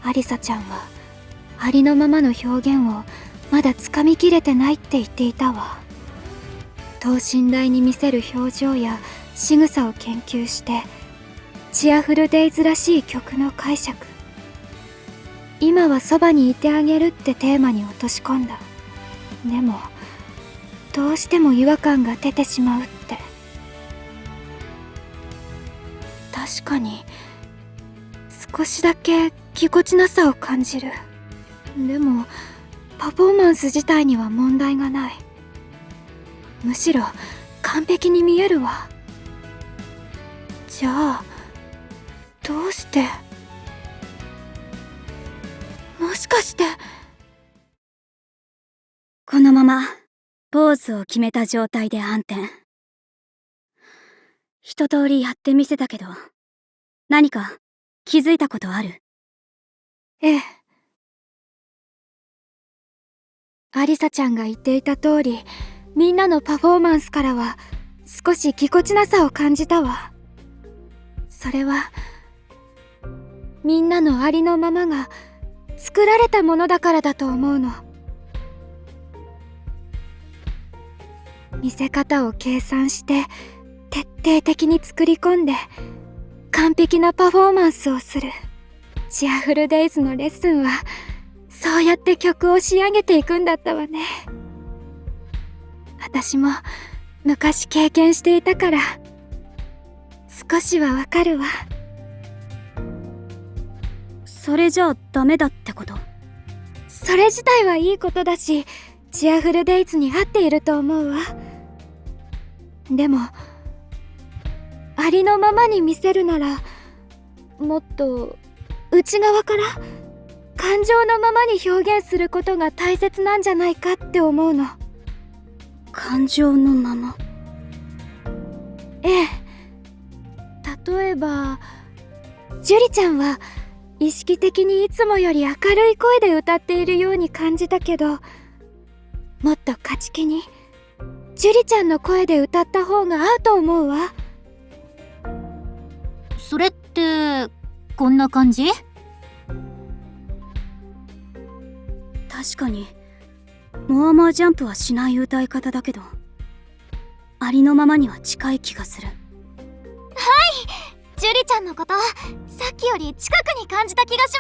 アリサちゃんはありのままの表現をまだつかみきれてないって言っていたわ。等身大に見せる表情や仕草を研究してチアフルデイズらしい曲の解釈、今はそばにいてあげるってテーマに落とし込んだ。でもどうしても違和感が出てしまうって。確かに少しだけぎこちなさを感じる。でもパフォーマンス自体には問題がない。むしろ完璧に見えるわ。じゃあどうして、もしかしてこのままポーズを決めた状態で暗転。一通りやってみせたけど、何か気づいたことある？ええ。アリサちゃんが言っていた通り、みんなのパフォーマンスからは少しぎこちなさを感じたわ。それはみんなのありのままが作られたものだからだと思うの。見せ方を計算して徹底的に作り込んで完璧なパフォーマンスをするチアフルデイズのレッスンは、そうやって曲を仕上げていくんだったわね。私も昔経験していたから少しはわかるわ。それじゃあダメだってこと？それ自体はいいことだし、チアフルデイズに合っていると思うわ。でもありのままに見せるなら、もっと内側から感情のままに表現することが大切なんじゃないかって思うの。感情のまま？ええ。例えばジュリちゃんは意識的にいつもより明るい声で歌っているように感じたけど、もっと勝ち気にジュリちゃんの声で歌った方が合うと思うわ。それってこんな感じ？確かにモアモアジャンプはしない歌い方だけど、ありのままには近い気がする。ジュリちゃんのことさっきより近くに感じた気がし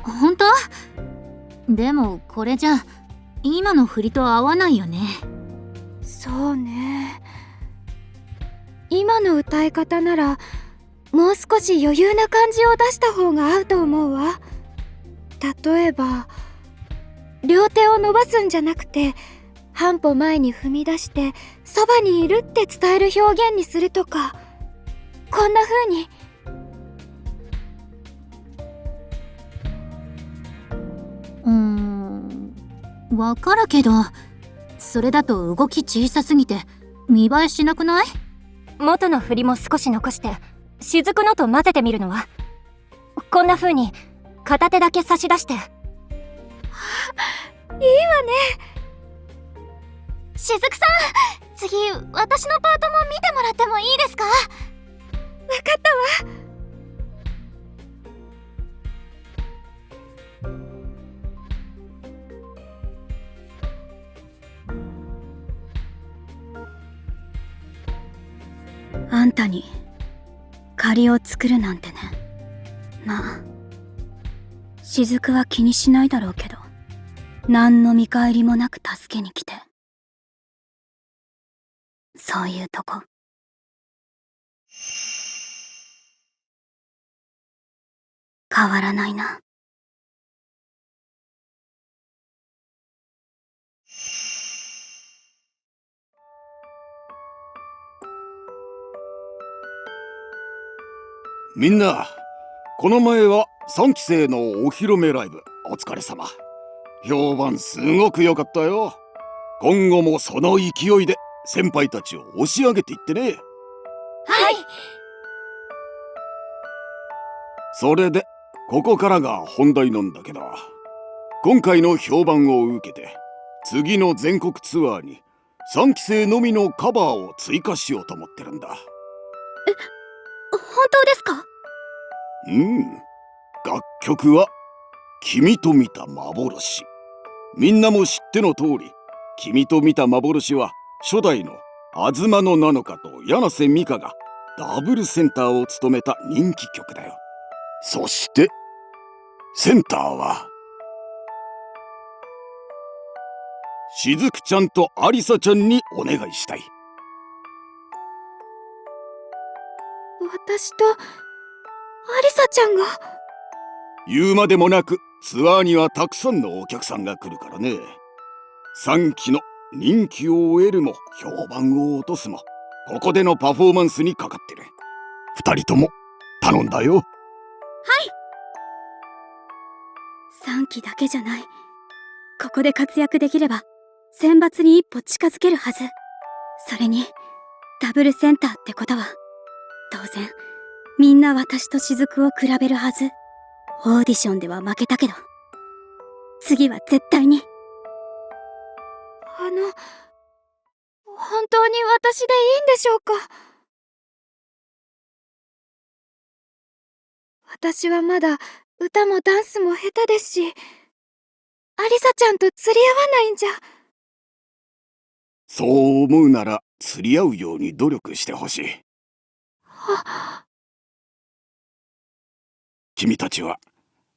ます。本当？でもこれじゃ今の振りと合わないよね。そうね。今の歌い方ならもう少し余裕な感じを出した方が合うと思うわ。例えば両手を伸ばすんじゃなくて半歩前に踏み出してそばにいるって伝える表現にするとか、こんな風に。わかるけど、それだと動き小さすぎて見栄えしなくない？元の振りも少し残して雫のと混ぜてみるのは？こんな風に片手だけ差し出して。いいわね。雫さん、次私のパートも見てもらってもいいですか？わかったわ。あんたに借りを作るなんてね。まあ雫は気にしないだろうけど、何の見返りもなく助けに来て、そういうとこ変わらないな。みんな、この前は3期生のお披露目ライブお疲れ様。評判すごく良かったよ。今後もその勢いで先輩たちを押し上げていってね。はい。それでここからが本題なんだけど、今回の評判を受けて次の全国ツアーに3期生のみのカバーを追加しようと思ってるんだ。本当ですか？うん。楽曲は君と見た幻。みんなも知っての通り、君と見た幻は初代の東野なのかと柳瀬美香がダブルセンターを務めた人気曲だよ。そしてセンターはしずくちゃんとありさちゃんにお願いしたい。私とアリサちゃんが。言うまでもなくツアーにはたくさんのお客さんが来るからね。3期の人気を得るも評判を落とすもここでのパフォーマンスにかかってる。2人とも頼んだよ。3期だけじゃない。ここで活躍できれば選抜に一歩近づけるはず。それにダブルセンターってことは当然みんな私と雫を比べるはず。オーディションでは負けたけど次は絶対に。本当に私でいいんでしょうか？私はまだ歌もダンスも下手ですし、アリサちゃんと釣り合わないんじゃ。そう思うなら釣り合うように努力してほしい。君たちは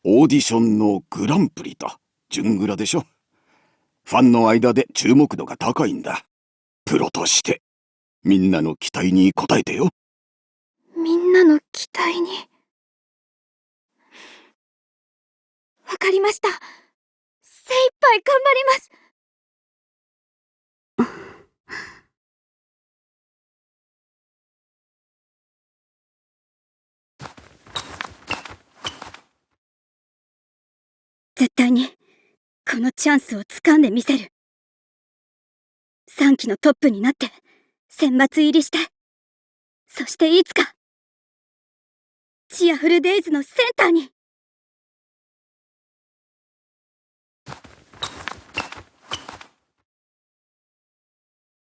オーディションのグランプリと準グラでしょ。ファンの間で注目度が高いんだ。プロとしてみんなの期待に応えてよ。みんなの期待に。わかりました。精一杯頑張ります。絶対にこのチャンスを掴んでみせる。3期のトップになって選抜入りして、そしていつかチアフルデイズのセンターに。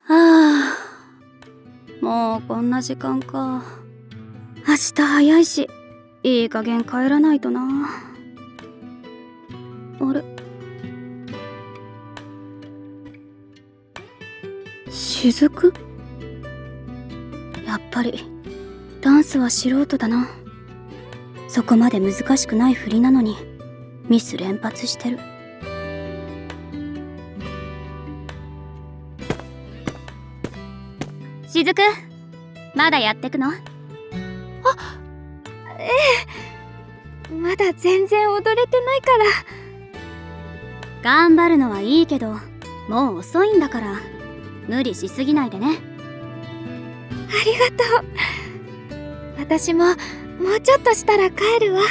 はあ、もうこんな時間か。明日早いしいい加減帰らないとな。あれ、雫？やっぱりダンスは素人だな。そこまで難しくない振りなのにミス連発してる。雫、まだやってくの？まだ全然踊れてないから。頑張るのはいいけどもう遅いんだから無理しすぎないでね。ありがとう。私ももうちょっとしたら帰るわ。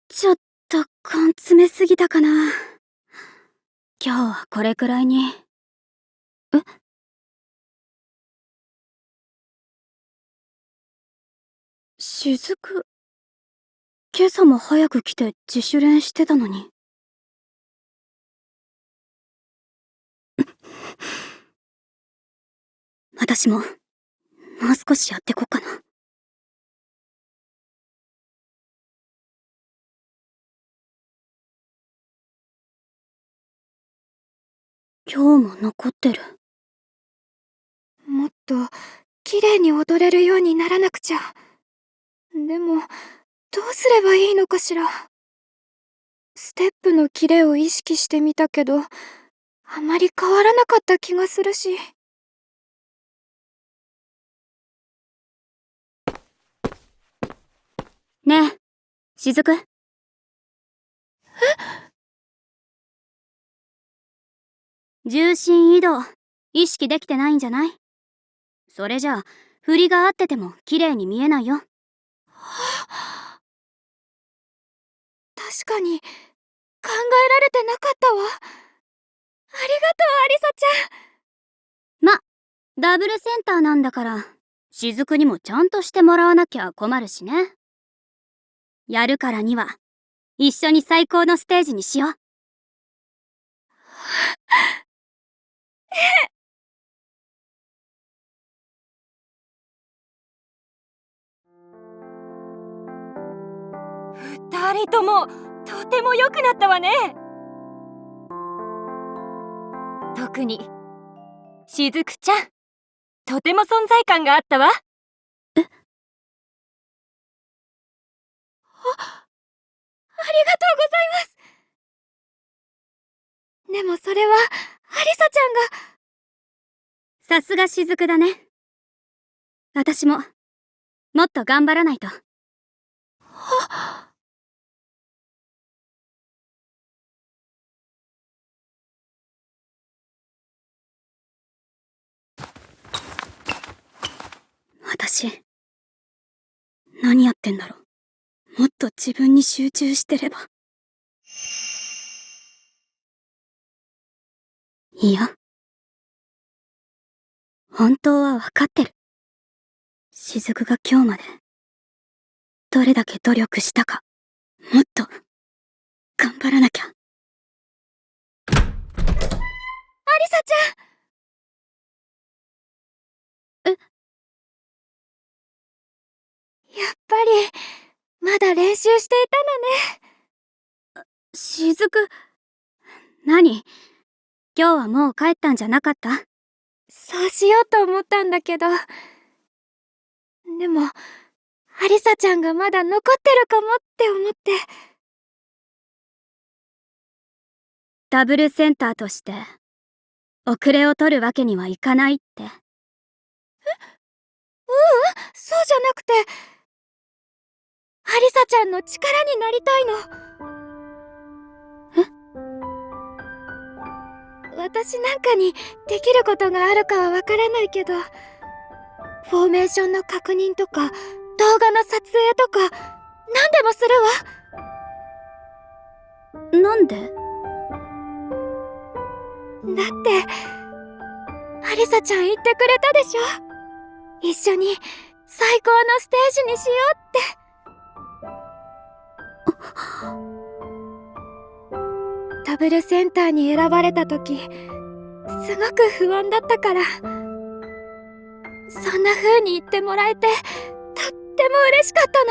ちょっと根詰めすぎたかな。今日はこれくらいに。雫、今朝も早く来て自主練してたのに。私ももう少しやってこっかな。今日も残ってる。もっと綺麗に踊れるようにならなくちゃ。でもどうすればいいのかしら。ステップのキレを意識してみたけど、あまり変わらなかった気がするし。ねえ、雫。重心移動意識できてないんじゃない？それじゃあ振りが合ってても綺麗に見えないよ。確かに考えられてなかったわ。ありがとう、アリサちゃん。ま、ダブルセンターなんだから雫にもちゃんとしてもらわなきゃ困るしね。やるからには一緒に最高のステージにしよう。二人ともとても良くなったわね。特にしずくちゃん、とても存在感があったわ。ありがとうございます。でもそれは、アリサちゃんが。さすが雫だね。私も、もっと頑張らないと。私、何やってんだろう。もっと自分に集中してれば。いや、本当は分かってる。雫が今日まで、どれだけ努力したか、もっと、頑張らなきゃ。アリサちゃん。やっぱり、まだ練習していたのね。雫、何？今日はもう帰ったんじゃなかった？そうしようと思ったんだけど。でも、アリサちゃんがまだ残ってるかもって思って。ダブルセンターとして、遅れを取るわけにはいかないって。そうじゃなくて、アリサちゃんの力になりたいの。私なんかにできることがあるかはわからないけど、フォーメーションの確認とか動画の撮影とか何でもするわ。なんで？だってアリサちゃん言ってくれたでしょ。一緒に最高のステージにしようって。ダブルセンターに選ばれた時、すごく不安だったから。そんな風に言ってもらえて、とっても嬉しかった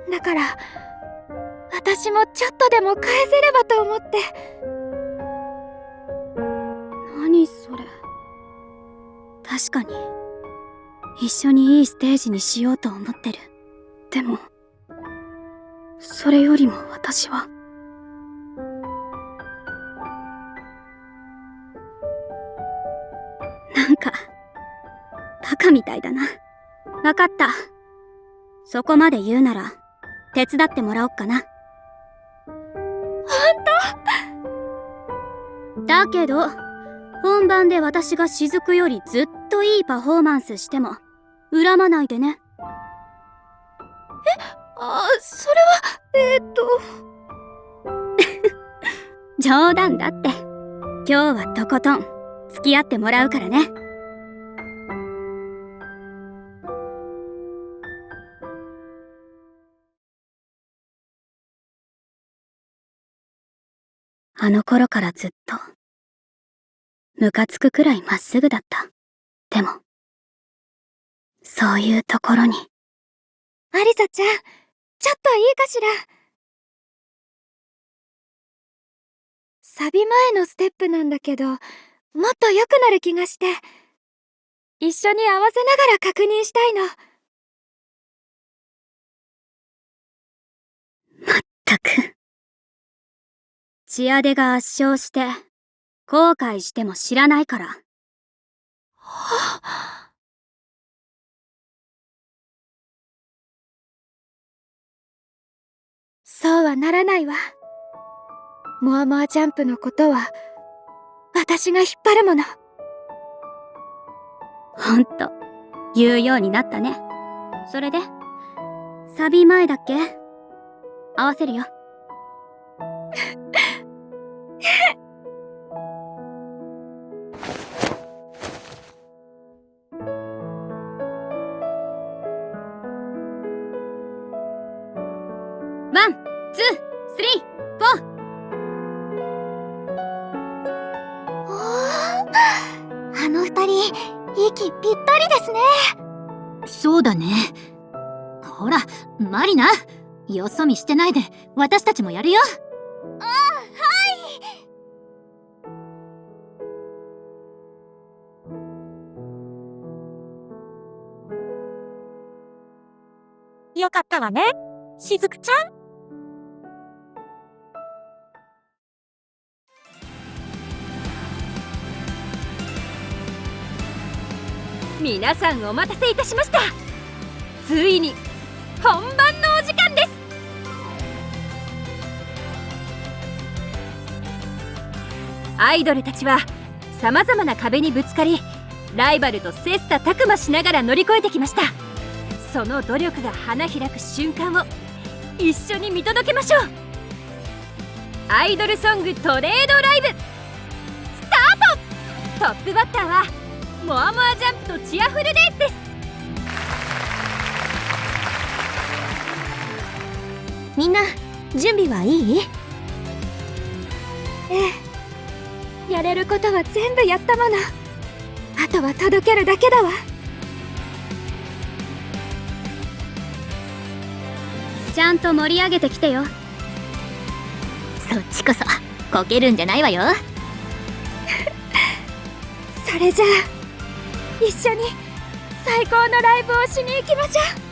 の。だから、私もちょっとでも返せればと思って。何それ。確かに、一緒にいいステージにしようと思ってる。でも、それよりも私は、なんか、バカみたいだな。わかった。そこまで言うなら、手伝ってもらおっかな。だけど、本番で私が雫よりずっといいパフォーマンスしても、恨まないでね。それは、冗談だって。今日はとことん、付き合ってもらうからね。あの頃からずっと、ムカつくくらいまっすぐだった。でも、そういうところに。アリサちゃん、ちょっといいかしら。サビ前のステップなんだけど、もっと良くなる気がして。一緒に合わせながら確認したいの。まったく。チアデが圧勝して、後悔しても知らないから。そうはならないわ。モアモアジャンプのことは、私が引っ張るもの。ほんと、言うようになったね。それで、サビ前だっけ？合わせるよ。あの二人息ぴったりですね。そうだね。ほら、マリナ、よそ見してないで私たちもやるよ。よかったわね、しずくちゃん。皆さんお待たせいたしました。ついに本番のお時間です。アイドルたちはさまざまな壁にぶつかり、ライバルと切磋琢磨しながら乗り越えてきました。その努力が花開く瞬間を一緒に見届けましょう。アイドルソングトレードライブスタート。トップバッターはモアモアジャンプとチアフルレースです。みんな準備はいい？やれることは全部やったもの。あとは届けるだけだわ。ちゃんと盛り上げてきてよ。そっちこそこけるんじゃないわよ。それじゃあ一緒に最高のライブをしに行きましょう。